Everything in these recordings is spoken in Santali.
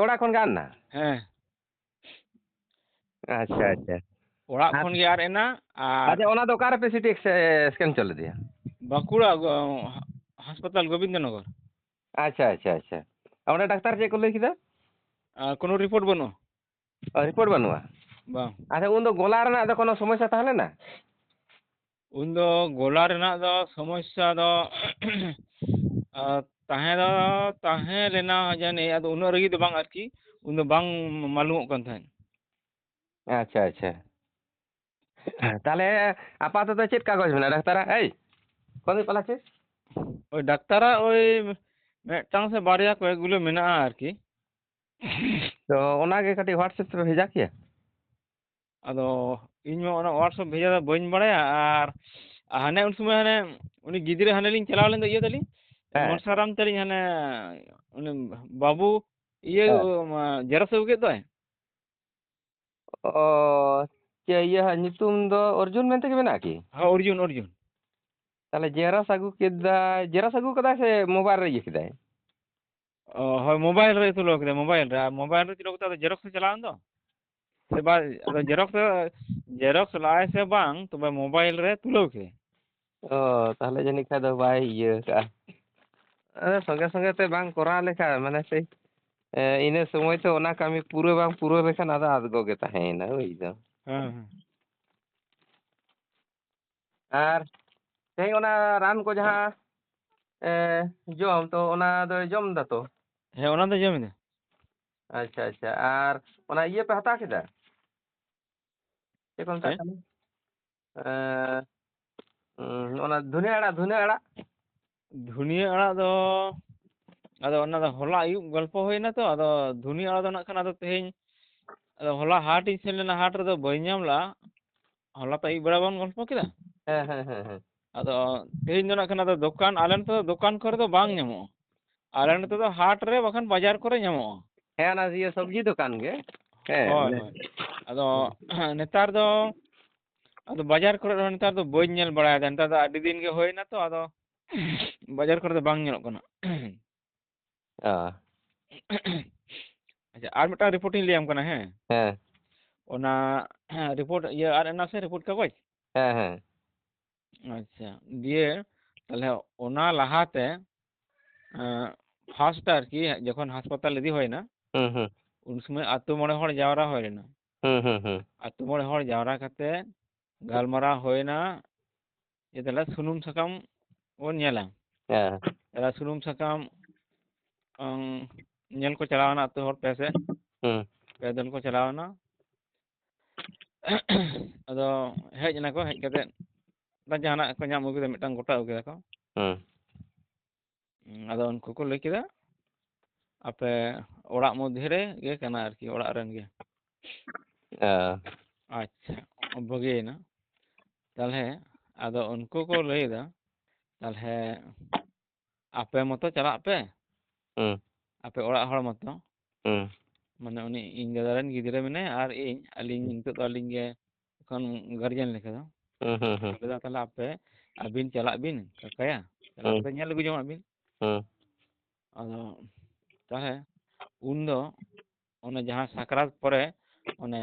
ᱚᱲᱟᱜ ᱠᱷᱚᱱ ᱜᱟᱱ ᱱᱟ? ᱦᱮᱸ ᱟᱪᱪᱷᱟ ᱟᱪᱪᱷᱟ ᱚᱲᱟᱜ ᱟᱨ ᱠᱷᱚᱱ ᱜᱮ ᱟᱨ ᱮᱱᱟ ᱟᱨ ᱟᱪᱪᱷᱟ ᱚᱱᱟ ᱫᱚ ᱚᱠᱟᱨᱮᱯᱮ ᱥᱤᱴᱤ ᱥᱠᱮᱱ ᱦᱚᱪᱚ ᱞᱮᱫᱮᱭᱟ? ᱵᱟᱸᱠᱩᱲᱟ ᱦᱟᱥᱯᱟᱛᱟᱞ ᱜᱳᱵᱤᱱᱫᱚᱱᱚᱜᱚᱨ᱾ ᱟᱪᱪᱷᱟ ᱟᱪᱪᱷᱟ ᱟᱪᱪᱷᱟ ᱚᱸᱰᱮ ᱰᱟᱠᱛᱟᱨ ᱪᱮᱫ ᱠᱚ ᱞᱟᱹᱭ ᱠᱮᱫᱟ? ᱠᱳᱱᱳ ᱨᱤᱯᱳর্ট ᱵᱟᱹᱱᱩᱜᱼᱟ᱾ ᱨᱤᱯᱳর্ট ᱵᱟᱹᱱᱩᱜᱼᱟ? ᱵᱟᱝ ᱟᱪᱪᱷᱟ ᱩᱱᱫᱚ ᱜᱚᱞᱟ ᱨᱮᱱᱟᱜ ᱫᱚ ᱠᱳᱱᱳ ᱥᱚᱢᱚᱥᱥᱟ ᱛᱟᱦᱮᱸ ᱞᱮᱱᱟ? ᱩᱱᱫᱚ ᱜᱚᱞᱟ ᱨᱮᱱᱟᱜ ᱫᱚ ᱥᱚᱢᱚᱥᱥᱟ ᱫᱚ ᱛᱟᱦᱮᱸ ᱫᱚ ᱛᱟᱦᱮᱸ ᱞᱮᱱᱟ ᱡᱟᱹᱱᱤᱡ ᱟᱫᱚ ᱩᱱᱟᱹᱜ ᱨᱟᱹᱜᱤ ᱫᱚ ᱵᱟᱝ ᱟᱨᱠᱤ ᱩᱱᱫᱚ ᱵᱟᱝ ᱢᱟᱞᱩᱢᱚᱜ ᱠᱟᱱ ᱛᱟᱦᱮᱸᱫ᱾ ᱟᱪᱪᱷᱟ ᱟᱪᱪᱷᱟ ᱛᱟᱦᱚᱞᱮ ᱟᱯᱟᱛᱚᱛᱚ ᱪᱮᱫ ᱠᱟᱜᱚᱡᱽ ᱢᱮᱱᱟᱜᱼᱟ ᱰᱟᱠᱛᱟᱨᱟᱜ? ᱠᱚᱫᱚ ᱯᱟᱞᱟᱪᱮ ওই ᱰᱟক্তাᱨᱟᱜ ওই ᱢᱤᱫᱴᱟᱝ ᱥᱮ ᱵᱟᱨᱭᱟ ᱠᱚᱭᱮᱠগুলো ᱢᱮᱱᱟᱜᱼᱟ ᱟᱨᱠᱤ᱾ ᱛᱚ ᱚᱱᱟᱜᱮ ᱠᱟᱹᱴᱤᱡ ᱦᱳᱣᱟᱴᱥᱮᱯ ᱛᱮ ᱵᱷᱮᱡᱟ ᱠᱮᱭᱟ? ᱟᱫᱚ ᱤᱧ ᱢᱟ ᱚᱱᱟ ᱦᱳᱣᱟᱴᱥᱮᱯ ᱵᱷᱮᱡᱟ ᱫᱚ ᱵᱟᱹᱧ ᱵᱟᱲᱟᱭᱟ ᱟᱨ ᱦᱟᱱᱮ ᱩᱱ ᱥᱚᱢᱚᱭ ᱦᱟᱱᱮ ᱩᱱᱤ ᱜᱤᱫᱽᱨᱟᱹ ᱦᱟᱱᱮ ᱞᱤᱧ ᱪᱟᱞᱟᱣ ᱞᱮᱱ ᱫᱚ ᱤᱭᱟᱹ ᱛᱟᱞᱤᱧ ᱦᱮᱸ ᱢᱚᱱᱥᱟᱨᱟᱢ ᱛᱟᱞᱤᱧ ᱦᱟᱱᱮ ᱩᱱᱤ ᱵᱟᱹᱵᱩ ᱤᱭᱟᱹ ᱦᱮᱸ ᱡᱮᱨᱚᱠᱥ ᱟᱹᱜᱩ ᱠᱮᱫ ᱫᱚᱭ᱾ ᱚ ᱤᱭᱟᱹ ᱧᱩᱛᱩᱢ ᱫᱚ ᱚᱨᱡᱩᱱ ᱢᱮᱱᱛᱮᱜᱮ ᱢᱮᱱᱟᱜᱼᱟ ᱠᱤ? ᱦᱮᱸ ᱚᱨᱡᱩᱱ ᱚᱨᱡᱩᱱ ᱛᱟᱦᱚᱞᱮ ᱡᱮᱨᱚᱥ ᱟᱹᱜᱩ ᱠᱮᱫᱟᱭ, ᱡᱮᱨᱚᱥ ᱟᱹᱜᱩ ᱠᱟᱫᱟᱭ ᱥᱮ ᱢᱳᱵᱟᱭᱤᱞ ᱨᱮ ᱤᱭᱟᱹ ᱠᱮᱫᱟᱭ? ᱦᱳᱭ ᱢᱳᱵᱟᱭᱤᱞ ᱨᱮ ᱛᱩᱞᱟᱹᱣ ᱠᱮᱫᱟ ᱢᱳᱵᱟᱭᱤᱞ ᱨᱮ ᱛᱩᱞᱟᱹᱣ ᱠᱟᱛᱮ ᱡᱮᱨᱚᱠᱥ ᱮ ᱪᱟᱞᱟᱣᱮᱱ ᱫᱚ ᱥᱮ ᱟᱫᱚ ᱡᱮᱨᱚᱠᱥ ᱞᱟᱜᱟᱭ ᱥᱮ ᱵᱟᱝ ᱛᱚᱵᱮ ᱢᱳᱵᱟᱭᱤᱞ ᱨᱮ ᱛᱩᱞᱟᱹᱣ ᱠᱮᱫᱟᱭ᱾ ᱚ ᱛᱟᱦᱚᱞᱮ ᱡᱟᱹᱱᱤᱡ ᱠᱷᱟᱡ ᱫᱚ ᱵᱟᱭ ᱤᱭᱟᱹ ᱠᱟᱜᱼᱟ᱾ ᱥᱚᱸᱜᱮ ᱥᱚᱸᱜᱮ ᱛᱮ ᱵᱟᱝ ᱠᱚᱨᱟᱣ ᱞᱮᱠᱷᱟᱱ ᱢᱟᱱᱮ ᱥᱮᱭ ᱤᱱᱟᱹ ᱥᱚᱢᱚᱭ ᱛᱮ ᱚᱱᱟ ᱠᱟᱹᱢᱤ ᱯᱩᱨᱟᱹ ᱵᱟᱝ ᱯᱩᱨᱟᱹᱣ ᱞᱮᱠᱷᱟᱱ ᱟᱫᱚ ᱟᱫᱽᱜᱚ ᱜᱮ ᱛᱟᱦᱮᱸᱭᱮᱱᱟ ᱵᱩᱡᱫᱟᱢ᱾ ᱦᱮᱸ ᱦᱮᱸ ᱟᱨ ᱛᱮᱦᱮᱧ ᱚᱱᱟ ᱨᱟᱱ ᱠᱚ ᱡᱟᱦᱟᱸ ᱡᱚᱢ ᱛᱚ ᱚᱱᱟ ᱫᱚᱭ ᱡᱚᱢ ᱫᱟᱛᱚ? ᱦᱮᱸ ᱚᱱᱟ ᱫᱚ ᱡᱚᱢ ᱮᱫᱟ᱾ ᱟᱪᱪᱷᱟ ᱟᱪᱪᱷᱟ ᱟᱨ ᱚᱱᱟ ᱤᱭᱟᱹ ᱯᱮ ᱦᱟᱛᱟᱣ ᱠᱮᱫᱟ? ᱪᱮᱫ ᱠᱚ ᱢᱮᱛᱟᱜ ᱠᱟᱱᱟ ᱚᱱᱟ ᱫᱷᱩᱱᱤᱭᱟᱹ ᱟᱲᱟᱜ ᱫᱷᱩᱱᱤᱭᱟᱹ ᱟᱲᱟᱜ ᱫᱚ ᱟᱫᱚ ᱚᱱᱟ ᱫᱚ ᱦᱚᱞᱟ ᱟᱹᱭᱩᱵ ᱜᱚᱞᱯᱚ ᱦᱩᱭᱱᱟ ᱛᱚ ᱟᱫᱚ ᱫᱷᱩᱱᱤᱭᱟᱹ ᱟᱲᱟᱜ ᱫᱚ ᱱᱟᱜ ᱠᱷᱟᱱ ᱟᱫᱚ ᱛᱮᱦᱮᱧ ᱟᱫᱚ ᱦᱚᱞᱟ ᱦᱟᱴᱤᱧ ᱥᱮᱱ ᱞᱮᱱᱟ ᱦᱟᱴ ᱨᱮᱫᱚ ᱵᱟᱹᱧ ᱧᱟᱢ ᱞᱮᱜᱼᱟ᱾ ᱦᱚᱞᱟ ᱛᱚ ᱟᱹᱭᱩᱵ ᱵᱮᱲᱟ ᱵᱚᱱ ᱜᱚᱞᱯᱚ ᱠᱮᱫᱟ᱾ ᱦᱮᱸ ᱦᱮᱸ ᱦᱮᱸ ᱦᱮᱸ ᱟᱫᱚ ᱛᱮᱦᱮᱧ ᱫᱚ ᱱᱟᱜ ᱠᱷᱟᱱ ᱟᱫᱚ ᱫᱚᱠᱟᱱ ᱟᱞᱮ ᱱᱚᱛᱮ ᱫᱚ ᱫᱚᱠᱟᱱ ᱠᱚᱨᱮ ᱫᱚ ᱵᱟᱝ ᱧᱟᱢᱚᱜᱼᱟ᱾ ᱟᱞᱮ ᱱᱚᱛᱮ ᱫᱚ ᱦᱟᱴ ᱨᱮ ᱵᱟᱠᱷᱟᱱ ᱵᱟᱡᱟᱨ ᱠᱚᱨᱮ ᱧᱟᱢᱚᱜᱼᱟ᱾ ᱦᱮᱸ ᱚᱱᱟ ᱤᱭᱟᱹ ᱥᱚᱵᱽᱡᱤ ᱫᱚᱠᱟᱱ ᱜᱮ ᱦᱮᱸ ᱦᱳᱭ ᱢᱟᱱᱮ ᱦᱳᱭ ᱟᱫᱚ ᱱᱮᱛᱟᱨ ᱫᱚ ᱟᱫᱚ ᱵᱟᱡᱟᱨ ᱠᱚᱨᱮ ᱦᱚᱸ ᱱᱮᱛᱟᱨ ᱫᱚ ᱵᱟᱹᱧ ᱧᱮᱞ ᱵᱟᱲᱟᱭᱮᱫᱟ ᱱᱮᱛᱟᱨ ᱫᱚ ᱟᱹᱰᱤ ᱫᱤᱱ ᱜᱮ ᱦᱩᱭᱱᱟ ᱛᱚ ᱟᱫᱚ ᱵᱟᱡᱟᱨ ᱠᱚᱨᱮ ᱫᱚ ᱵᱟᱝ ᱧᱮᱞᱚᱜ ᱠᱟᱱᱟ᱾ ᱚ ᱟᱪᱪᱷᱟ ᱟᱨ ᱢᱤᱫᱴᱟᱝ ᱨᱤᱯᱳᱨᱴ ᱤᱧ ᱞᱟᱹᱭᱟᱢ ᱠᱟᱱᱟ ᱦᱮᱸ ᱦᱮᱸ ᱚᱱᱟ ᱨᱤᱯᱳᱨᱴ ᱤᱭᱟᱹ ᱟᱨ ᱮᱱᱟ ᱥᱮ ᱨᱤᱯᱳᱨᱴ ᱠᱟᱜᱚᱡᱽ ᱦᱮᱸ ᱦᱮᱸ ᱟᱪᱪᱷᱟ ᱫᱤᱭᱮ ᱛᱟᱦᱚᱞᱮ ᱚᱱᱟ ᱞᱟᱦᱟᱛᱮ ᱯᱷᱟᱥᱴ ᱟᱨᱠᱤ ᱡᱚᱠᱷᱚᱱ ᱦᱟᱥᱯᱟᱛᱟᱞ ᱤᱫᱤ ᱦᱩᱭᱱᱟ ᱦᱩᱸ ᱦᱩᱸ ᱩᱱ ᱥᱚᱢᱚᱭ ᱟᱛᱳ ᱢᱚᱬᱮ ᱦᱚᱲ ᱡᱟᱣᱨᱟ ᱦᱩᱭ ᱞᱮᱱᱟ᱾ ᱦᱩᱸ ᱦᱩᱸ ᱦᱩᱸ ᱟᱛᱳ ᱢᱚᱬᱮ ᱦᱚᱲ ᱡᱟᱣᱨᱟ ᱠᱟᱛᱮᱫ ᱜᱟᱞᱢᱟᱨᱟᱣ ᱦᱩᱭᱱᱟ ᱡᱮ ᱛᱟᱦᱚᱞᱮ ᱥᱩᱱᱩᱢ ᱥᱟᱠᱟᱢ ᱵᱚᱱ ᱧᱮᱞᱟ᱾ ᱦᱮᱸ ᱥᱩᱱᱩᱢ ᱥᱟᱠᱟᱢ ᱧᱮᱞ ᱠᱚ ᱪᱟᱞᱟᱣᱱᱟ ᱟᱹᱛᱩ ᱦᱚᱲ ᱯᱮᱥᱮᱫ ᱦᱩᱸ ᱯᱮ ᱫᱚᱞ ᱠᱚ ᱪᱟᱞᱟᱣᱱᱟ ᱟᱫᱚ ᱦᱮᱡ ᱮᱱᱟᱠᱚ ᱦᱮᱡ ᱠᱟᱛᱮᱫ ᱡᱟᱦᱟᱱᱟᱜ ᱠᱚ ᱧᱟᱢ ᱟᱹᱜᱩ ᱠᱮᱫᱟ ᱢᱤᱫᱴᱟᱝ ᱜᱚᱴᱟ ᱟᱹᱜᱩ ᱠᱮᱫᱟ ᱠᱚ ᱦᱩᱸ ᱟᱫᱚ ᱩᱱᱠᱩ ᱠᱚ ᱞᱟᱹᱭ ᱠᱮᱫᱟ ᱟᱯᱮ ᱚᱲᱟᱜ ᱢᱚᱫᱽᱫᱷᱮ ᱨᱮ ᱜᱮ ᱠᱟᱱᱟ ᱟᱨᱠᱤ ᱚᱲᱟᱜ ᱨᱮᱱ ᱜᱮ᱾ ᱚ ᱟᱪᱪᱷᱟ ᱵᱩᱜᱤᱭᱮᱱᱟ ᱛᱟᱦᱚᱞᱮ ᱟᱫᱚ ᱩᱱᱠᱩ ᱠᱚ ᱞᱟᱹᱭᱫᱟ ᱛᱟᱦᱚᱞᱮ ᱟᱯᱮ ᱢᱚᱛᱚ ᱪᱟᱞᱟᱜ ᱯᱮ ᱦᱩᱸ ᱟᱯᱮ ᱚᱲᱟᱜ ᱦᱚᱲ ᱢᱚᱛᱚ ᱦᱩᱸ ᱢᱟᱱᱮ ᱩᱱᱤ ᱤᱧ ᱫᱟᱫᱟ ᱨᱮᱱ ᱜᱤᱫᱽᱨᱟᱹ ᱢᱮᱱᱟᱭᱟ ᱟᱨ ᱟᱹᱞᱤᱧ ᱱᱤᱛᱚᱜ ᱫᱚ ᱟᱹᱞᱤᱧ ᱜᱮ ᱮᱠᱷᱚᱱ ᱜᱟᱨᱡᱮᱱ ᱞᱮᱠᱟ ᱫᱚ ᱦᱩᱸ ᱦᱩᱸ ᱦᱩᱸ ᱛᱟᱦᱚᱞᱮ ᱟᱯᱮ ᱟᱹᱵᱤᱱ ᱪᱟᱞᱟᱜ ᱵᱤᱱ ᱠᱟᱠᱟᱭᱟ ᱪᱟᱞᱟᱣ ᱦᱩᱸ ᱠᱟᱛᱮ ᱧᱮᱞ ᱟᱹᱜᱩ ᱡᱚᱝᱟᱜ ᱵᱤᱱ ᱦᱩᱸ ᱟᱫᱚ ᱛᱟᱦᱚᱞᱮ ᱩᱱᱫᱚ ᱚᱱᱮ ᱡᱟᱦᱟᱸ ᱥᱟᱠᱨᱟᱛ ᱯᱚᱨᱮ ᱚᱱᱮ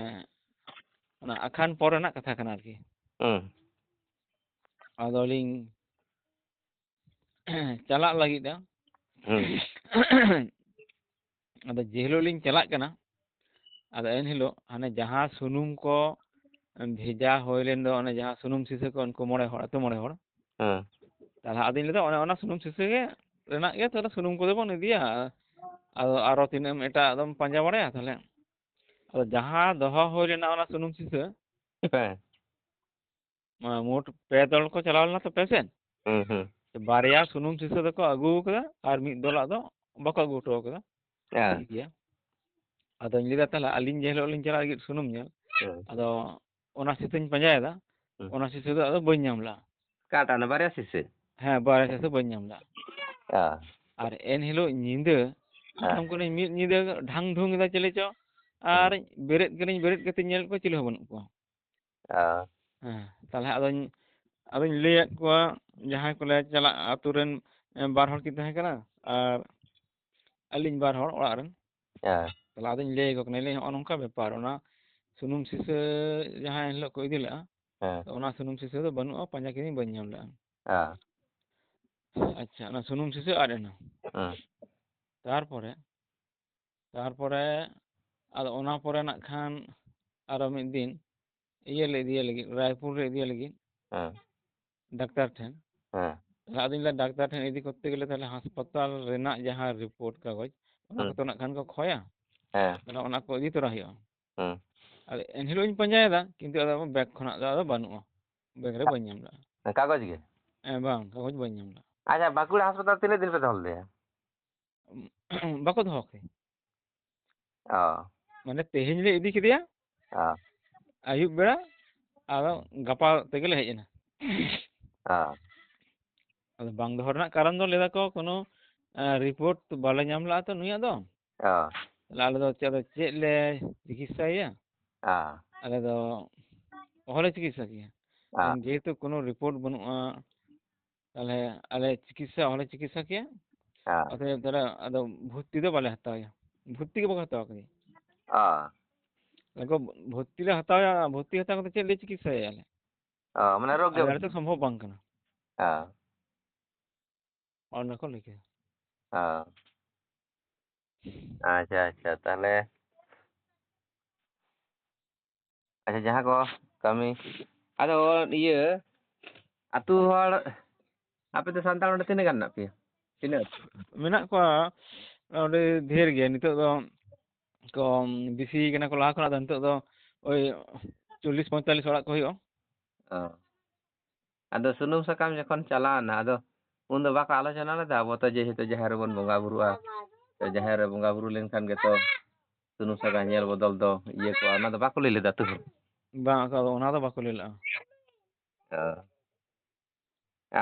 ᱚᱱᱟ ᱟᱠᱷᱟᱱ ᱯᱚᱨ ᱨᱮᱱᱟᱜ ᱠᱟᱛᱷᱟ ᱠᱟᱱᱟ ᱟᱨᱠᱤ ᱦᱩᱸ ᱟᱫᱚᱞᱤᱧ ᱪᱟᱞᱟᱜ ᱞᱟᱹᱜᱤᱫᱼᱟ ᱦᱩᱸ ᱟᱫᱚ ᱡᱮ ᱦᱤᱞᱳᱜ ᱞᱤᱧ ᱪᱟᱞᱟᱜ ᱠᱟᱱᱟ ᱟᱫᱚ ᱮᱱᱦᱤᱞᱳᱜ ᱦᱟᱱᱮ ᱡᱟᱦᱟᱸ ᱥᱩᱱᱩᱢ ᱠᱚ ᱵᱷᱮᱡᱟ ᱦᱩᱭ ᱞᱮᱱ ᱫᱚ ᱚᱱᱮ ᱡᱟᱦᱟᱸ ᱥᱩᱱᱩᱢ ᱥᱤᱥᱟᱹ ᱠᱚ ᱩᱱᱠᱩ ᱟᱹᱛᱩ ᱢᱚᱬᱮ ᱦᱚᱲ ᱦᱮᱸ ᱛᱟᱦᱚᱞᱮ ᱟᱫᱚᱧ ᱞᱟᱹᱭᱫᱟ ᱚᱱᱮ ᱚᱱᱟ ᱥᱩᱱᱩᱢ ᱥᱤᱥᱟᱹ ᱜᱮ ᱨᱮᱱᱟᱜ ᱜᱮ ᱛᱟᱦᱚᱞᱮ ᱥᱩᱱᱩᱢ ᱠᱚᱫᱚ ᱵᱚᱱ ᱤᱫᱤᱭᱟ ᱟᱫᱚ ᱟᱨᱚ ᱛᱤᱱᱟᱹᱜ ᱮᱴᱟᱜ ᱫᱚᱢ ᱯᱟᱸᱡᱟ ᱵᱟᱲᱟᱭᱟ ᱛᱟᱦᱚᱞᱮ ᱟᱫᱚ ᱡᱟᱦᱟᱸ ᱫᱚᱦᱚ ᱦᱩᱭ ᱞᱮᱱᱟ ᱚᱱᱟ ᱥᱩᱱᱩᱢ ᱥᱤᱥᱟᱹ ᱦᱮᱸ ᱢᱳᱴ ᱯᱮ ᱫᱚᱞ ᱠᱚ ᱪᱟᱞᱟᱣ ᱞᱮᱱᱟ ᱛᱚ ᱯᱮᱥᱮᱫ ᱦᱩᱸ ᱦᱩᱸ ᱵᱟᱨᱭᱟ ᱥᱩᱱᱩᱢ ᱥᱤᱥᱟᱹ ᱫᱚᱠᱚ ᱟᱹᱜᱩ ᱠᱟᱫᱟ ᱟᱨ ᱢᱤᱫ ᱫᱚᱞᱟᱜ ᱫᱚ ᱵᱟᱠᱚ ᱟᱹᱜᱩ ᱦᱚᱴᱚ ᱠᱟᱫᱟ ᱴᱷᱤᱠ ᱜᱮᱭᱟ ᱟᱫᱚᱧ ᱞᱟᱹᱭᱫᱟ ᱛᱟᱦᱚᱞᱮ ᱟᱹᱞᱤᱧ ᱡᱮ ᱦᱤᱞᱳᱜ ᱞᱤᱧ ᱪᱟᱞᱟᱜ ᱞᱟᱹᱜᱤᱫ ᱥᱩᱱᱩᱢ ᱧᱮᱞ ᱦᱩᱸ ᱟᱫᱚ ᱚᱱᱟ ᱥᱤᱥᱟᱹᱧ ᱯᱟᱸᱡᱟᱭᱮᱫᱟ ᱦᱩᱸ ᱚᱱᱟ ᱥᱤᱥᱟᱹ ᱫᱚ ᱟᱫᱚ ᱵᱟᱹᱧ ᱧᱟᱢ ᱞᱮᱜᱼᱟ ᱚᱠᱟᱴᱟᱜ ᱚᱱᱟ ᱵᱟᱨᱭᱟ ᱥᱤᱥᱟᱹ ᱦᱮᱸ ᱵᱟᱨᱭᱟ ᱥᱤᱥᱟᱹ ᱵᱟᱹᱧ ᱧᱟᱢ ᱞᱮᱜᱼᱟ ᱚ ᱟᱨ ᱮᱱᱦᱤᱞᱳᱜ ᱧᱤᱫᱟᱹ ᱦᱮᱸ ᱢᱮᱛᱟᱢ ᱠᱟᱹᱱᱟᱹᱧ ᱢᱤᱫ ᱧᱤᱫᱟᱹ ᱰᱷᱟᱝ ᱰᱷᱩᱝ ᱮᱫᱟ ᱪᱤᱞᱤ ᱪᱚ ᱦᱩᱸ ᱟᱨ ᱵᱮᱨᱮᱫ ᱠᱟᱹᱱᱟᱹᱧ ᱵᱮᱨᱮᱫ ᱠᱟᱛᱮᱧ ᱧᱮᱞᱮᱫ ᱠᱚᱣᱟ ᱪᱤᱞᱤ ᱦᱚᱸ ᱵᱟᱹᱱᱩᱜ ᱠᱚᱣᱟ ᱚ ᱦᱮᱸ ᱛᱟᱦᱚᱞᱮ ᱟᱫᱚᱧ ᱞᱟᱹᱭᱟᱫ ᱠᱚᱣᱟ ᱡᱟᱦᱟᱸᱭ ᱠᱚᱞᱮ ᱪᱟᱞᱟᱜ ᱟᱛᱳ ᱨᱮᱱ ᱵᱟᱨ ᱦᱚᱲ ᱠᱤᱱ ᱛᱟᱦᱮᱸ ᱠᱟᱱᱟ ᱟᱨ ᱟᱹᱞᱤᱧ ᱵᱟᱨ ᱦᱚᱲ ᱚᱲᱟᱜ ᱨᱮᱱ ᱦᱮᱸ ᱛᱟᱦᱚᱞᱮ ᱟᱫᱚᱧ ᱞᱟᱹᱭ ᱟᱠᱚ ᱠᱟᱱᱟ, ᱞᱟᱹᱭ ᱱᱚᱜᱼᱚ ᱱᱚᱝᱠᱟ ᱵᱮᱯᱟᱨ, ᱚᱱᱟ ᱥᱩᱱᱩᱢ ᱥᱤᱥᱟᱹ ᱡᱟᱦᱟᱸ ᱦᱤᱞᱳᱜ ᱠᱚ ᱤᱫᱤ ᱞᱮᱜᱼᱟ, ᱦᱮᱸ ᱚᱱᱟ ᱥᱩᱱᱩᱢ ᱥᱤᱥᱟᱹ ᱫᱚ ᱵᱟᱹᱱᱩᱜᱼᱟ, ᱯᱟᱸᱡᱟ ᱠᱤᱫᱟᱹᱧ ᱵᱟᱹᱧ ᱧᱟᱢ ᱞᱮᱜᱼᱟ᱾ ᱦᱮᱸ ᱟᱪᱪᱷᱟ, ᱚᱱᱟ ᱥᱩᱱᱩᱢ ᱥᱤᱥᱟᱹ ᱟᱫ ᱮᱱᱟ᱾ ᱦᱮᱸ ᱛᱟᱨᱯᱚᱨᱮ ᱟᱫᱚ ᱚᱱᱟ ᱯᱚᱨᱮ ᱱᱟᱜ ᱠᱷᱟᱱ ᱟᱨᱚ ᱢᱤᱫ ᱫᱤᱱ ᱤᱭᱟᱹ ᱞᱮ ᱤᱫᱤᱭᱮ ᱞᱟᱹᱜᱤᱫ, ᱨᱟᱭᱯᱩᱨ ᱞᱮ ᱤᱫᱤᱭᱮ ᱞᱟᱹᱜᱤᱫ ᱦᱮᱸ ᱰᱟᱠᱛᱟᱨ ᱴᱷᱮᱱ᱾ ᱦᱮᱸ ᱛᱟᱦᱚᱞᱮ ᱟᱫᱚᱧ ᱞᱟᱹᱭᱫᱟ ᱰᱟᱠᱛᱟᱨ ᱴᱷᱮᱱ ᱤᱫᱤ ᱠᱚᱨᱛᱮ ᱜᱮᱞᱮ ᱛᱟᱦᱚᱞᱮ ᱦᱟᱥᱯᱟᱛᱟᱞ ᱨᱮᱱᱟᱜ ᱡᱟᱦᱟᱸ ᱨᱤᱯᱳᱨᱴ ᱠᱟᱜᱚᱡᱽ, ᱚᱱᱟ ᱦᱮᱸ ᱠᱚᱛᱚ ᱱᱟᱜ ᱠᱷᱟᱱ ᱠᱚ ᱠᱷᱚᱭᱟ, ᱦᱮᱸ ᱛᱟᱦᱚᱞᱮ ᱚᱱᱟ ᱠᱚ ᱤᱫᱤ ᱛᱚᱨᱟ ᱦᱩᱭᱩᱜᱼᱟ᱾ ᱦᱮᱸ ᱟᱫᱚ ᱮᱱᱦᱤᱞᱳᱜ ᱤᱧ ᱯᱟᱸᱡᱟᱭᱮᱫᱟ, ᱠᱤᱱᱛᱩ ᱟᱫᱚ ᱵᱮᱜᱽ ᱠᱷᱚᱱᱟᱜ ᱫᱚ ᱟᱫᱚ ᱵᱟᱹᱱᱩᱜᱼᱟ, ᱵᱮᱜᱽ ᱨᱮ ᱵᱟᱹᱧ ᱧᱟᱢ ᱞᱮᱜᱼᱟ᱾ ᱠᱟᱜᱚᱡᱽ ᱜᱮ? ᱵᱟᱝ, ᱠᱟᱜᱚᱡᱽ ᱵᱟᱹᱧ ᱧᱟᱢ ᱞᱮᱜᱼᱟ᱾ ᱟᱪᱪᱷᱟ, ᱵᱟᱸᱠᱩᱲᱟ ᱦᱟᱸᱥᱯᱟᱛᱟᱞ ᱛᱤᱱᱟᱹᱜ ᱫᱤᱱ ᱯᱮ ᱫᱚᱦᱚ ᱞᱮᱫᱮᱭᱟ? ᱵᱟᱠᱚ ᱫᱚᱦᱚ ᱠᱟᱫᱮᱭᱟ᱾ ᱚ ᱢᱟᱱᱮ ᱛᱮᱦᱮᱧ ᱞᱮ ᱤᱫᱤ ᱠᱮᱫᱮᱭᱟ ᱚ ᱟᱹᱭᱩᱵ ᱵᱮᱲᱟ, ᱟᱫᱚ ᱜᱟᱯᱟ ᱛᱮᱜᱮᱞᱮ ᱦᱮᱡ ᱮᱱᱟ᱾ ᱚ ᱟᱫᱚ ᱵᱟᱝ ᱫᱚᱦᱚ ᱨᱮᱱᱟᱜ ᱠᱟᱨᱚᱱ ᱫᱚ ᱞᱟᱹᱭ ᱫᱟᱠᱚ ᱠᱳᱱᱳ ᱨᱤᱯᱳᱨᱴ ᱵᱟᱞᱮ ᱧᱟᱢ ᱞᱮᱜᱼᱟ ᱛᱚ ᱱᱩᱭᱟᱜ ᱫᱚ᱾ ᱚ ᱛᱟᱦᱚᱞᱮ ᱟᱞᱮ ᱫᱚ ᱪᱮᱫ ᱞᱮ ᱪᱤᱠᱤᱛᱥᱟᱭᱮᱭᱟ? ᱚ ᱟᱞᱮ ᱫᱚ ᱚᱦᱚᱞᱮ ᱪᱤᱠᱤᱛᱥᱟ ᱠᱮᱭᱟ, ᱡᱮᱦᱮᱛᱩ ᱠᱳᱱᱳ ᱨᱤᱯᱳᱨᱴ ᱵᱟᱹᱱᱩᱜᱼᱟ, ᱛᱟᱦᱚᱞᱮ ᱟᱞᱮ ᱪᱤᱠᱤᱛᱥᱟ ᱚᱦᱚᱞᱮ ᱪᱤᱠᱤᱛᱥᱟ ᱠᱮᱭᱟ᱾ ᱚᱛᱚᱮᱵ ᱛᱟᱦᱚᱞᱮ ᱟᱫᱚ ᱵᱷᱩᱨᱛᱤ ᱫᱚ ᱵᱟᱞᱮ ᱦᱟᱛᱟᱣᱮᱭᱟ, ᱵᱷᱩᱨᱛᱤ ᱜᱮ ᱵᱟᱠᱚ ᱦᱟᱛᱟᱣ ᱠᱟᱫᱮᱭᱟ᱾ ᱚ ᱵᱷᱚᱨᱛᱤ ᱞᱮ ᱦᱟᱛᱟᱣᱮᱭᱟ, ᱵᱷᱚᱨᱛᱤ ᱦᱟᱛᱟᱣ ᱠᱟᱛᱮᱫ ᱪᱮᱫ ᱞᱮ ᱪᱤᱠᱤᱛᱥᱟᱭᱟ ᱟᱞᱮ? ᱚ ᱢᱟᱱᱮ ᱨᱳᱜᱽ ᱜᱮ ᱟᱞᱮ ᱫᱟᱲᱮ ᱛᱮ ᱵᱟᱹᱱᱩᱜᱼᱟ? ᱥᱚᱢᱵᱷᱚᱵ ᱵᱟᱝ ᱠᱟᱱᱟ, ᱚ ᱚᱱᱟ ᱠᱚ ᱞᱟᱹᱭ ᱠᱮᱫᱟ᱾ ᱚ ᱟᱪᱪᱷᱟ ᱟᱪᱪᱷᱟ, ᱛᱟᱦᱚᱞᱮ ᱟᱪᱪᱷᱟ ᱡᱟᱦᱟᱸ ᱠᱚ ᱠᱟᱹᱢᱤ, ᱟᱫᱚ ᱤᱭᱟᱹ ᱟᱹᱛᱩ ᱦᱚᱲ, ᱟᱯᱮ ᱫᱚ ᱥᱟᱱᱛᱟᱲ ᱚᱸᱰᱮ ᱛᱤᱱᱟᱹᱜ ᱜᱟᱱ ᱢᱮᱱᱟᱜ ᱯᱮᱭᱟ? ᱛᱤᱱᱟᱹᱜ? ᱢᱮᱱᱟᱜ ᱠᱚᱣᱟ ᱚᱸᱰᱮ ᱰᱷᱮᱨ ᱜᱮ, ᱱᱤᱛᱚᱜ ᱫᱚ ᱠᱚ ᱵᱮᱥᱤ ᱠᱟᱱᱟ ᱠᱚ ᱞᱟᱦᱟ ᱠᱷᱚᱱᱟᱜ ᱫᱚ, ᱱᱤᱛᱚᱜ ᱫᱚ ᱳᱭ 40-45 ᱚᱲᱟᱜ ᱠᱚ ᱦᱩᱭᱩᱜᱼᱟ᱾ ᱚ ᱟᱫᱚ ᱥᱩᱱᱩᱢ ᱥᱟᱠᱟᱢ ᱡᱚᱠᱷᱚᱱ ᱪᱟᱞᱟᱣᱱᱟ, ᱟᱫᱚ ᱩᱱᱫᱚ ᱵᱟᱠᱚ ᱟᱞᱳᱪᱚᱱᱟ ᱞᱮᱫᱟ, ᱟᱵᱚ ᱛᱚ ᱡᱮᱦᱮᱛᱩ ᱡᱟᱦᱮᱨ ᱨᱮᱵᱚᱱ ᱵᱚᱸᱜᱟ ᱵᱩᱨᱩᱜᱼᱟ, ᱡᱟᱦᱮᱨ ᱨᱮ ᱵᱚᱸᱜᱟ ᱵᱩᱨᱩ ᱞᱮᱱᱠᱷᱟᱱ ᱜᱮᱛᱚ ᱥᱩᱱᱩᱢ ᱥᱟᱥᱟᱝ ᱧᱮᱞ ᱵᱚᱫᱚᱞ ᱫᱚ ᱤᱭᱟᱹ ᱠᱚᱜᱼᱟ, ᱚᱱᱟ ᱫᱚ ᱵᱟᱠᱚ ᱞᱟᱹᱭ ᱞᱮᱫᱟ ᱟᱹᱛᱩ ᱦᱚᱲ? ᱵᱟᱝ, ᱚᱱᱟ ᱫᱚ ᱵᱟᱠᱚ ᱞᱟᱹᱭ ᱞᱮᱜᱼᱟ᱾ ᱚ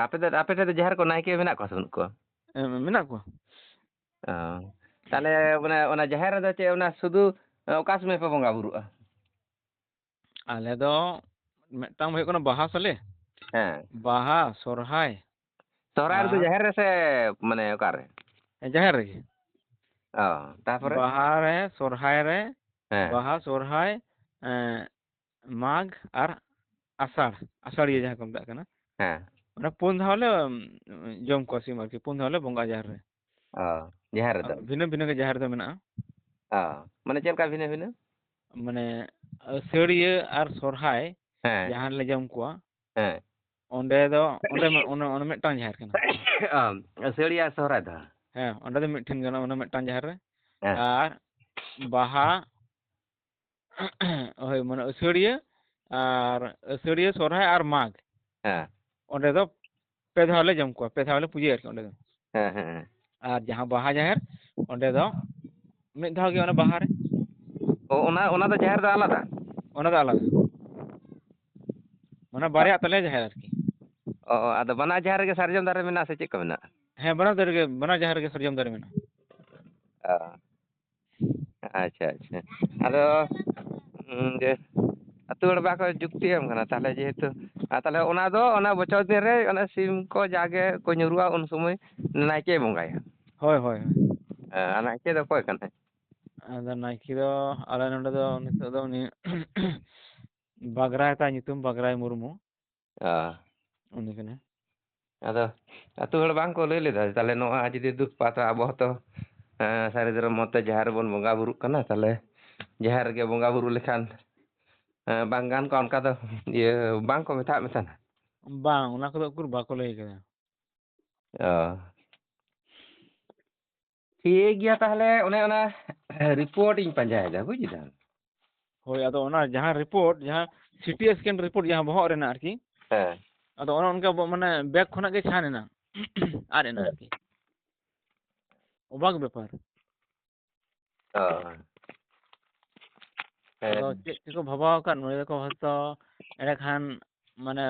ᱟᱯᱮ ᱴᱷᱮᱱ ᱫᱚ ᱡᱟᱦᱮᱨ ᱠᱚ ᱱᱟᱭᱠᱮ ᱢᱮᱱᱟᱜ ᱠᱚᱣᱟ ᱥᱮ ᱵᱟᱹᱱᱩᱜ ᱠᱚᱣᱟ? ᱢᱮᱱᱟᱜ ᱠᱚᱣᱟ᱾ ᱚ ᱛᱟᱦᱚᱞᱮ ᱢᱟᱱᱮ ᱚᱱᱟ ᱡᱟᱦᱮᱨ ᱨᱮᱫᱚ ᱪᱮᱫ ᱚᱱᱟ ᱥᱩᱫᱷᱩ ᱚᱠᱟ ᱥᱚᱢᱚᱭ ᱯᱮ ᱵᱚᱸᱜᱟ ᱵᱩᱨᱩᱜᱼᱟ? ᱟᱞᱮ ᱫᱚ ᱢᱤᱫᱴᱟᱝ ᱦᱩᱭᱩᱜ ᱠᱟᱱᱟ ᱵᱟᱦᱟ ᱥᱟᱞᱮ, ᱦᱮᱸ ᱵᱟᱦᱟ ᱥᱚᱨᱦᱟᱭ ᱥᱚᱦᱨᱟᱭ ᱨᱮᱫᱚ ᱟᱨ ᱡᱟᱦᱮᱨ ᱨᱮ ᱥᱮ ᱢᱟᱱᱮ ᱚᱠᱟᱨᱮ? ᱡᱟᱦᱮᱨ ᱨᱮᱜᱮ᱾ ᱚ ᱛᱟᱯᱚᱨᱮ ᱵᱟᱦᱟ ᱨᱮ, ᱥᱚᱨᱦᱟᱭ ᱨᱮ, ᱦᱮᱸ ᱵᱟᱦᱟ ᱥᱚᱨᱦᱟᱭ, ᱢᱟᱜᱽ ᱟᱨ ᱟᱥᱟᱲ, ᱟᱥᱟᱲᱤᱭᱟᱹ ᱡᱟᱦᱟᱸ ᱠᱚ ᱢᱮᱛᱟᱜ ᱠᱟᱱᱟ, ᱦᱮᱸ ᱚᱱᱟ 4 ᱫᱷᱟᱣ ᱞᱮ ᱡᱚᱢ ᱠᱚᱣᱟ ᱥᱤᱢ ᱟᱨᱠᱤ, 4 ᱫᱷᱟᱣ ᱞᱮ ᱵᱚᱸᱜᱟᱜᱼᱟ ᱡᱟᱦᱮᱨ ᱨᱮ᱾ ᱚ ᱡᱟᱦᱮᱨ ᱨᱮᱫᱚ? ᱵᱷᱤᱱᱟᱹ ᱵᱷᱤᱱᱟᱹ ᱜᱮ ᱡᱟᱦᱮᱨ ᱫᱚ ᱢᱮᱱᱟᱜᱼᱟ᱾ ᱚ ᱢᱟᱱᱮ ᱪᱮᱫ ᱞᱮᱠᱟ ᱵᱷᱤᱱᱟᱹ ᱵᱷᱤᱱᱟᱹ? ᱢᱟᱱᱮ ᱟᱹᱥᱟᱹᱲᱤᱭᱟᱹ ᱟᱨ ᱥᱚᱨᱦᱟᱭ ᱦᱮᱸ ᱡᱟᱦᱟᱸ ᱨᱮᱞᱮ ᱡᱚᱢ ᱠᱚᱣᱟ, ᱦᱮᱸ ᱚᱸᱰᱮ ᱫᱚ ᱚᱸᱰᱮ ᱢᱤᱫᱴᱟᱝ ᱡᱟᱦᱮᱨ ᱠᱟᱱᱟ᱾ ᱟᱹᱥᱟᱹᱲᱤᱭᱟᱹ ᱟᱨ ᱥᱚᱦᱨᱟᱭ ᱫᱚ? ᱦᱮᱸ ᱚᱸᱰᱮ ᱫᱚ ᱢᱤᱫᱴᱷᱮᱱ ᱜᱟᱱᱚᱜᱼᱟ, ᱚᱱᱟ ᱢᱤᱫᱴᱟᱝ ᱡᱟᱦᱮᱨ ᱨᱮ᱾ ᱦᱮᱸ ᱟᱨ ᱵᱟᱦᱟ ᱦᱳᱭ ᱢᱟᱱᱮ ᱟᱹᱥᱟᱹᱲᱤᱭᱟᱹ ᱥᱚᱨᱦᱟᱭ ᱟᱨ ᱢᱟᱜᱽ, ᱦᱮᱸ ᱚᱸᱰᱮ ᱫᱚ 2 ᱫᱷᱟᱣ ᱞᱮ ᱡᱚᱢ ᱠᱚᱣᱟ, 2 ᱫᱷᱟᱣ ᱞᱮ ᱯᱩᱡᱟᱹᱭᱟ ᱟᱨᱠᱤ ᱚᱸᱰᱮ ᱫᱚ᱾ ᱦᱮᱸ ᱦᱮᱸ ᱟᱨ ᱡᱟᱦᱟᱸ ᱵᱟᱦᱟ ᱡᱟᱦᱮᱨ, ᱚᱸᱰᱮ ᱫᱚ ᱢᱤᱫ ᱫᱷᱟᱣ ᱜᱮ ᱚᱱᱟ ᱵᱟᱦᱟ ᱨᱮ᱾ ᱚ ᱚᱱᱟ ᱫᱚ ᱡᱟᱦᱮᱨ ᱫᱚ ᱟᱞᱟᱫᱟ? ᱚᱱᱟ ᱫᱚ ᱟᱞᱟᱫᱟ, ᱢᱟᱱᱮ ᱵᱟᱨᱭᱟᱜ ᱛᱟᱞᱮᱭᱟ ᱡᱟᱦᱮᱨ ᱟᱨᱠᱤ᱾ ᱚ ᱟᱫᱚ ᱵᱟᱱᱟᱨ ᱡᱟᱦᱮᱨ ᱨᱮᱜᱮ ᱥᱟᱨᱡᱚᱢ ᱫᱟᱨᱮ ᱢᱮᱱᱟᱜᱼᱟ ᱥᱮ ᱪᱮᱫ ᱠᱚ ᱢᱮᱱᱟᱜᱼᱟ? ᱦᱮᱸ ᱵᱟᱱᱟᱨ ᱡᱟᱦᱮᱨ ᱨᱮᱜᱮ ᱥᱟᱨᱡᱚᱢ ᱫᱟᱨᱮ ᱢᱮᱱᱟᱜᱼᱟ᱾ ᱚ ᱟᱪᱪᱷᱟ ᱟᱪᱪᱷᱟ, ᱟᱫᱚ ᱡᱮ ᱟᱹᱛᱩ ᱦᱚᱲ ᱵᱟᱠᱚ ᱡᱩᱠᱛᱤ ᱮᱢ ᱠᱟᱱᱟ ᱛᱟᱦᱚᱞᱮ ᱡᱮᱦᱮᱛᱩ, ᱛᱟᱦᱚᱞᱮ ᱚᱱᱟ ᱫᱚ ᱚᱱᱟ ᱵᱚᱪᱷᱚᱨ ᱫᱤᱱ ᱨᱮ ᱚᱱᱟ ᱥᱤᱢ ᱠᱚ ᱡᱟᱜᱮ ᱠᱚ ᱧᱩᱨᱩᱜᱼᱟ ᱩᱱ ᱥᱚᱢᱚᱭ ᱱᱟᱭᱠᱮᱭ ᱵᱚᱸᱜᱟᱭᱟ? ᱦᱳᱭ ᱦᱳᱭ ᱦᱳᱭ᱾ ᱦᱮᱸ ᱱᱟᱭᱠᱮ ᱫᱚ ᱚᱠᱚᱭ ᱠᱟᱱᱟᱭ? ᱟᱫᱚ ᱱᱟᱭᱠᱮ ᱫᱚ ᱟᱞᱮ ᱱᱚᱰᱮ ᱫᱚ ᱱᱤᱛᱚᱜ ᱫᱚ ᱩᱱᱤ ᱵᱟᱜᱽᱨᱟᱭ ᱛᱟᱭ ᱧᱩᱛᱩᱢ, ᱵᱟᱜᱽᱨᱟᱭ ᱢᱩᱨᱢᱩ᱾ ᱚ ᱩᱱᱤ ᱠᱟᱱᱟᱭ᱾ ᱟᱫᱚ ᱟᱹᱛᱩ ᱦᱚᱲ ᱵᱟᱝᱠᱚ ᱞᱟᱹᱭ ᱞᱮᱫᱟ ᱛᱟᱦᱚᱞᱮ ᱱᱚᱣᱟ ᱡᱩᱫᱤ ᱫᱩᱠ ᱯᱟᱛᱟ ᱟᱵᱚ ᱦᱚᱸᱛᱚ ᱥᱟᱹᱨᱤ ᱫᱷᱚᱨᱚᱢ ᱢᱚᱛᱚ ᱡᱟᱦᱮᱨ ᱨᱮᱵᱚᱱ ᱵᱚᱸᱜᱟ ᱵᱩᱨᱩᱜ ᱠᱟᱱᱟ, ᱛᱟᱦᱚᱞᱮ ᱡᱟᱦᱮᱨ ᱨᱮᱜᱮ ᱵᱚᱸᱜᱟ ᱵᱩᱨᱩ ᱞᱮᱠᱷᱟᱱ ᱵᱟᱝ ᱜᱟᱱ ᱠᱚᱜᱼᱟ ᱚᱱᱠᱟ ᱫᱚ ᱤᱭᱟᱹ ᱵᱟᱝᱠᱚ ᱢᱮᱛᱟᱜ ᱢᱮ ᱛᱟᱦᱮᱱᱟ? ᱵᱟᱝ ᱚᱱᱟ ᱠᱚᱫᱚ ᱩᱠᱩᱨ ᱵᱟᱠᱚ ᱞᱟᱹᱭ ᱠᱟᱫᱟ᱾ ᱚ ᱴᱷᱤᱠ ᱜᱮᱭᱟ ᱛᱟᱦᱚᱞᱮ ᱚᱱᱮ ᱚᱱᱟ ᱨᱤᱯᱳᱨᱴ ᱤᱧ ᱯᱟᱸᱡᱟᱭᱮᱫᱟ ᱵᱩᱡ ᱫᱟᱢ᱾ ᱦᱳᱭ ᱟᱫᱚ ᱚᱱᱟ ᱡᱟᱦᱟᱸ ᱨᱤᱯᱳᱨᱴ, ᱡᱟᱦᱟᱸ ᱥᱤᱴᱤ ᱥᱠᱮᱱ ᱨᱤᱯᱳᱨᱴ ᱡᱟᱦᱟᱸ ᱵᱚᱦᱚᱜ ᱨᱮᱱᱟᱜ ᱟᱨᱠᱤ, ᱦᱮᱸ ᱟᱫᱚ ᱚᱱᱮ ᱚᱱᱠᱟ ᱢᱟᱱᱮ ᱵᱮᱜᱽ ᱠᱷᱚᱱᱟᱜ ᱜᱮ ᱪᱷᱟᱱ ᱮᱱᱟ, ᱟᱫ ᱮᱱᱟ ᱟᱨᱠᱤ, ᱚᱵᱟᱠ ᱵᱮᱯᱟᱨ᱾ ᱚ ᱟᱫᱚ ᱪᱮᱫ ᱪᱚᱠᱚ ᱵᱷᱟᱵᱟᱣ ᱟᱠᱟᱫ ᱱᱩᱭ ᱫᱚᱠᱚ ᱦᱚᱭᱛᱚ ᱮᱸᱰᱮᱠᱷᱟᱱ ᱢᱟᱱᱮ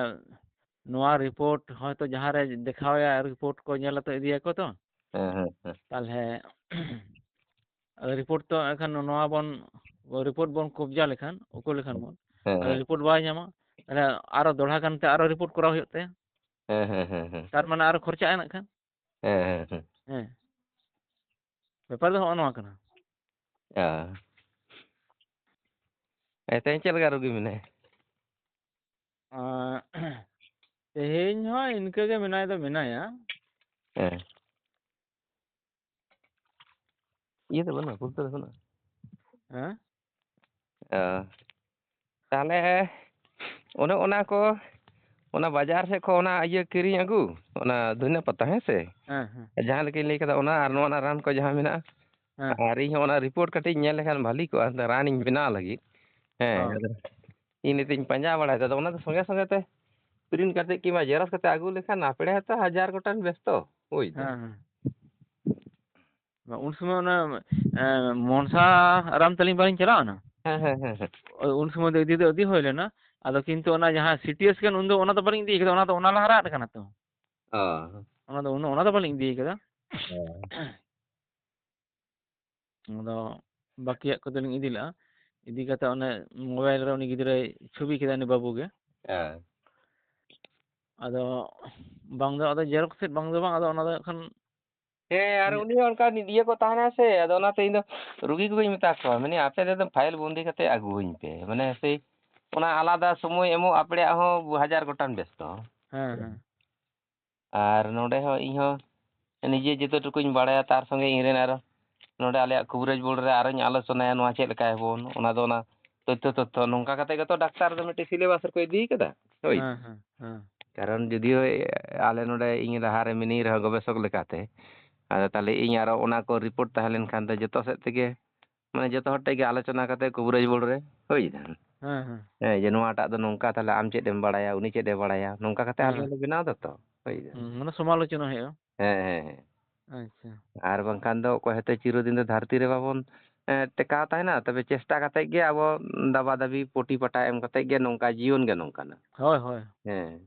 ᱱᱚᱣᱟ ᱨᱤᱯᱳᱨᱴ ᱦᱚᱭᱛᱚ ᱡᱟᱦᱟᱸᱨᱮ ᱫᱮᱠᱷᱟᱣᱟᱭᱟ ᱨᱤᱯᱳᱨᱴ ᱠᱚ ᱧᱮᱞᱟᱛᱚ ᱤᱫᱤᱭᱟᱠᱚ ᱛᱚ, ᱦᱮᱸ ᱦᱮᱸ ᱦᱮᱸ ᱛᱟᱦᱚᱞᱮ ᱨᱤᱯᱳᱨᱴ ᱛᱚ ᱮᱱᱠᱷᱟᱱ ᱱᱚᱣᱟ ᱵᱚᱱ ᱨᱤᱯᱳᱨᱴ ᱵᱚᱱ ᱠᱚᱵᱡᱟ ᱞᱮᱠᱷᱟᱱ, ᱩᱠᱩ ᱞᱮᱠᱷᱟᱱ ᱵᱚᱱ, ᱦᱮᱸ ᱟᱫᱚ ᱨᱤᱯᱳᱨᱴ ᱵᱟᱭ ᱧᱟᱢᱟ, ᱛᱟᱦᱚᱞᱮ ᱟᱨᱚ ᱫᱚᱲᱦᱟ ᱜᱟᱱᱛᱮ ᱟᱨᱚ ᱨᱤᱯᱳᱨᱴ ᱠᱚᱨᱟᱣ ᱦᱩᱭᱩᱜ ᱛᱟᱭᱟ᱾ ᱦᱮᱸ ᱦᱮᱸ ᱦᱮᱸ ᱦᱮᱸ ᱛᱟᱨ ᱢᱟᱱᱮ ᱟᱨᱚ ᱠᱷᱚᱨᱪᱟᱜᱼᱟ ᱱᱟᱜ ᱠᱷᱟᱱ᱾ ᱦᱮᱸ ᱦᱮᱸ ᱦᱮᱸ ᱦᱮᱸ ᱵᱮᱯᱟᱨ ᱫᱚ ᱦᱚᱸᱜᱼᱚ ᱱᱚᱣᱟ ᱠᱟᱱᱟ᱾ ᱚ ᱛᱮᱦᱮᱧ ᱪᱮᱫ ᱞᱮᱠᱟ ᱨᱩᱜᱤ ᱢᱮᱱᱟᱭᱟ? ᱛᱮᱦᱮᱧ ᱦᱚᱸ ᱤᱱᱠᱟᱹ ᱜᱮ ᱢᱮᱱᱟᱭ ᱫᱚ ᱢᱮᱱᱟᱭᱟ᱾ ᱦᱮᱸ ᱤᱭᱟᱹ ᱫᱚ ᱵᱟᱹᱱᱩᱜᱼᱟ ᱠᱩᱞᱛᱟᱹ ᱫᱚ ᱵᱟᱹᱱᱩᱜᱼᱟ? ᱦᱮᱸ ᱚ ᱛᱟᱦᱚᱞᱮ ᱚᱱᱮ ᱚᱱᱟ ᱠᱚ ᱚᱱᱟ ᱵᱟᱡᱟᱨ ᱥᱮᱫ ᱠᱷᱚᱱ ᱚᱱᱟ ᱤᱭᱟᱹ ᱠᱤᱨᱤᱧ ᱟᱹᱜᱩ ᱚᱱᱟ ᱫᱷᱩᱱᱟᱹ ᱯᱟᱛᱟ ᱦᱮᱸ ᱥᱮ ᱦᱮᱸ ᱦᱮᱸ ᱡᱟᱦᱟᱸ ᱞᱮᱠᱟᱧ ᱞᱟᱹᱭ ᱠᱮᱫᱟ ᱚᱱᱟ ᱟᱨ ᱱᱚᱣᱟ ᱨᱮᱱᱟᱜ ᱨᱟᱱ ᱠᱚ ᱡᱟᱦᱟᱸ ᱢᱮᱱᱟᱜᱼᱟ ᱦᱮᱸ ᱟᱨ ᱤᱧ ᱦᱚᱸ ᱚᱱᱟ ᱨᱤᱯᱳᱨᱴ ᱠᱟᱹᱴᱤᱡ ᱤᱧ ᱧᱮᱞ ᱞᱮᱠᱷᱟᱱ ᱵᱷᱟᱹᱞᱤ ᱠᱚᱜᱼᱟ ᱨᱟᱱᱤᱧ ᱵᱮᱱᱟᱣ ᱞᱟᱹᱜᱤᱫ ᱦᱮᱸ ᱦᱚᱸ ᱟᱫᱚ ᱤᱧ ᱱᱤᱛᱚᱜ ᱤᱧ ᱯᱟᱸᱡᱟ ᱵᱟᱲᱟᱭᱮᱫᱟ ᱟᱫᱚ ᱚᱱᱟ ᱫᱚ ᱥᱚᱸᱜᱮ ᱥᱚᱸᱜᱮ ᱛᱮ ᱯᱨᱤᱱᱴ ᱠᱟᱛᱮ ᱠᱤᱝᱵᱟ ᱡᱮᱨᱚᱠᱥ ᱠᱟᱛᱮ ᱟᱹᱜᱩ ᱞᱮᱠᱷᱟᱱ ᱟᱯᱲᱮ ᱦᱚᱸᱛᱚ 1000 ᱜᱚᱴᱟᱝ ᱵᱮᱥᱛᱚ ᱵᱩᱡᱽᱫᱟᱢ ᱦᱮᱸ ᱩᱱ ᱥᱚᱢᱚᱭ ᱚᱱᱟ ᱢᱚᱱᱥᱟ ᱨᱟᱢ ᱛᱟᱹᱞᱤᱧ ᱵᱟᱞᱤᱧ ᱪᱟᱞᱟᱣᱱᱟ ᱦᱮᱸ ᱦᱮᱸ ᱦᱮᱸ ᱦᱮᱸ ᱩᱱ ᱥᱚᱢᱚᱭ ᱫᱚ ᱤᱫᱤ ᱦᱩᱭ ᱞᱮᱱᱟ ᱟᱫᱚ ᱠᱤᱱᱛᱩ ᱚᱱᱟ ᱡᱟᱦᱟᱸ ᱥᱤᱴᱤ ᱥᱠᱮᱱ ᱩᱱᱫᱚ ᱚᱱᱟ ᱫᱚ ᱵᱟᱹᱞᱤᱧ ᱤᱫᱤ ᱠᱟᱫᱟ ᱚᱱᱟ ᱫᱚ ᱚᱱᱟ ᱞᱟᱦᱟ ᱨᱟᱜ ᱠᱟᱱᱟ ᱛᱚ ᱚ ᱚᱱᱟ ᱫᱚ ᱵᱟᱹᱞᱤᱧ ᱤᱫᱤ ᱠᱟᱫᱟ ᱚ ᱟᱫᱚ ᱵᱟᱹᱠᱤᱭᱟᱜ ᱠᱚᱫᱚᱞᱤᱧ ᱤᱫᱤ ᱞᱮᱜᱼᱟ ᱤᱫᱤ ᱠᱟᱛᱮ ᱚᱱᱮ ᱢᱳᱵᱟᱭᱤᱞ ᱨᱮ ᱩᱱᱤ ᱜᱤᱫᱽᱨᱟᱹᱭ ᱪᱷᱚᱵᱤ ᱠᱮᱫᱟ ᱩᱱᱤ ᱵᱟᱹᱵᱩ ᱜᱮ ᱦᱮᱸ ᱟᱫᱚ ᱵᱟᱝ ᱫᱚ ᱟᱫᱚ ᱡᱮᱨᱚᱠᱥ ᱥᱮᱫ ᱵᱟᱝ ᱫᱚ ᱵᱟᱝ ᱟᱫᱚ ᱚᱱᱟ ᱫᱚ ᱦᱟᱸᱜ ᱠᱷᱟᱱ ᱦᱮᱸ ᱟᱨ ᱩᱱᱤ ᱦᱚᱸ ᱚᱱᱠᱟ ᱤᱭᱟᱹ ᱠᱚ ᱛᱟᱦᱮᱱᱟ ᱥᱮ ᱟᱫᱚ ᱚᱱᱟᱛᱮ ᱤᱧ ᱫᱚ ᱨᱩᱜᱤ ᱠᱚᱜᱮᱧ ᱢᱮᱛᱟ ᱠᱚᱣᱟ ᱢᱟᱱᱮ ᱟᱯᱮ ᱛᱮᱫᱚ ᱯᱷᱟᱭᱤᱞ ᱵᱚᱱᱫᱤ ᱠᱟᱛᱮ ᱟᱹᱜᱩᱣᱟᱹᱧ ᱯᱮ ᱢᱟᱱᱮ ᱥᱮᱭ ᱚᱱᱟ ᱟᱞᱟᱫᱟ ᱥᱚᱢᱚᱭ ᱮᱢᱚᱜ ᱟᱯᱲᱮᱭᱟᱜ ᱦᱚᱸ 1000 ᱜᱚᱴᱟᱝ ᱵᱮᱥᱛᱚ ᱦᱮᱸ ᱦᱮᱸ ᱟᱨ ᱱᱚᱰᱮ ᱦᱚᱸ ᱤᱧ ᱦᱚᱸ ᱱᱤᱡᱮ ᱡᱚᱛᱚ ᱴᱩᱠᱩᱧ ᱵᱟᱲᱟᱭᱟ ᱛᱟᱨ ᱥᱚᱸᱜᱮ ᱤᱧᱨᱮᱱ ᱟᱨᱚ ᱱᱚᱰᱮ ᱟᱞᱮᱭᱟᱜ ᱠᱚᱵᱤᱨᱟᱡᱽ ᱵᱳᱲ ᱨᱮ ᱟᱨᱚᱧ ᱟᱞᱳᱪᱚᱱᱟᱭᱟ ᱱᱚᱣᱟ ᱪᱮᱫ ᱞᱮᱠᱟᱭᱟᱵᱚᱱ ᱚᱱᱟ ᱫᱚ ᱚᱱᱟ ᱛᱚᱛᱛᱷᱚ ᱱᱚᱝᱠᱟ ᱠᱟᱛᱮ ᱜᱮᱛᱚ ᱰᱟᱠᱛᱟᱨ ᱫᱚ ᱢᱤᱫᱴᱮᱡ ᱥᱤᱞᱮᱵᱟᱥ ᱨᱮᱠᱚ ᱤᱫᱤ ᱠᱟᱫᱟ ᱦᱳᱭ ᱦᱮᱸ ᱦᱮᱸ ᱦᱮᱸ ᱠᱟᱨᱚᱱ ᱡᱩᱫᱤᱭᱳ ᱟᱞᱮ ᱱᱚᱰᱮ ᱤᱧ ᱞᱟᱦᱟᱨᱮ ᱢᱤᱱᱟᱹᱧ ᱨᱮᱦᱚᱸ ᱜᱚᱵᱮᱥᱚᱠ ᱞᱮᱠᱟᱛᱮ ᱟᱫᱚ ᱛᱟᱦᱚᱞᱮ ᱤᱧ ᱟᱨᱚ ᱚᱱᱟ ᱠᱚ ᱨᱤᱯᱳᱨᱴ ᱛᱟᱦᱮᱸ ᱞᱮᱱᱠᱷᱟᱱ ᱫᱚ ᱡᱚᱛᱚ ᱥᱮᱫ ᱛᱮᱜᱮ ᱢᱟᱱᱮ ᱡᱚᱛᱚ ᱦᱚᱲ ᱴᱷᱮᱡ ᱜᱮ ᱟᱞᱳᱪᱚᱱᱟ ᱠᱟᱛᱮ ᱠᱚᱵᱤᱨᱟᱡᱽ ᱵᱳᱲ ᱨᱮ ᱦᱩᱭᱱᱟ ᱦᱮᱸ ᱦᱮᱸ ᱦᱮᱸ ᱡᱮ ᱱᱚᱣᱟᱴᱟᱜ ᱫᱚ ᱱᱚᱝᱠᱟ ᱛᱟᱦᱞᱮ ᱟᱢ ᱪᱮᱫ ᱮᱢ ᱵᱟᱲᱟᱭᱟ ᱩᱱᱤ ᱪᱮᱫ ᱮ ᱵᱟᱲᱟᱭᱟ ᱱᱚᱝᱠᱟ ᱠᱟᱛᱮ ᱟᱞᱮ ᱦᱮᱸ ᱞᱮ ᱵᱮᱱᱟᱣ ᱫᱟᱛᱚ ᱢᱟᱱᱮ ᱥᱚᱢᱟᱞᱳᱪᱚᱱᱟ ᱦᱩᱭᱩᱜᱼᱟ ᱦᱮᱸ ᱦᱮᱸ ᱦᱮᱸ ᱟᱪᱪᱷᱟ ᱟᱨ ᱵᱟᱝᱠᱷᱟᱱ ᱫᱚ ᱚᱠᱚᱭ ᱦᱚᱭᱛᱳ ᱪᱤᱨᱚᱫᱤᱱ ᱫᱚ ᱫᱷᱟᱹᱨᱛᱤ ᱨᱮ ᱵᱟᱵᱚᱱ ᱴᱮᱠᱟᱣ ᱛᱟᱦᱮᱱᱟ ᱛᱚᱵᱮ ᱪᱮᱥᱴᱟ ᱠᱟᱛᱮᱫ ᱜᱮ ᱟᱵᱚ ᱫᱟᱵᱟ ᱫᱟᱵᱤ ᱯᱳᱴᱤ ᱯᱟᱴᱟ ᱮᱢ ᱠᱟᱛᱮᱫ ᱜᱮ ᱱᱚᱝᱠᱟ ᱡᱤᱭᱚᱱ ᱜᱮ ᱱᱚᱝᱠᱟᱱᱟ ᱦᱳᱭ ᱦᱳᱭ ᱦᱮᱸ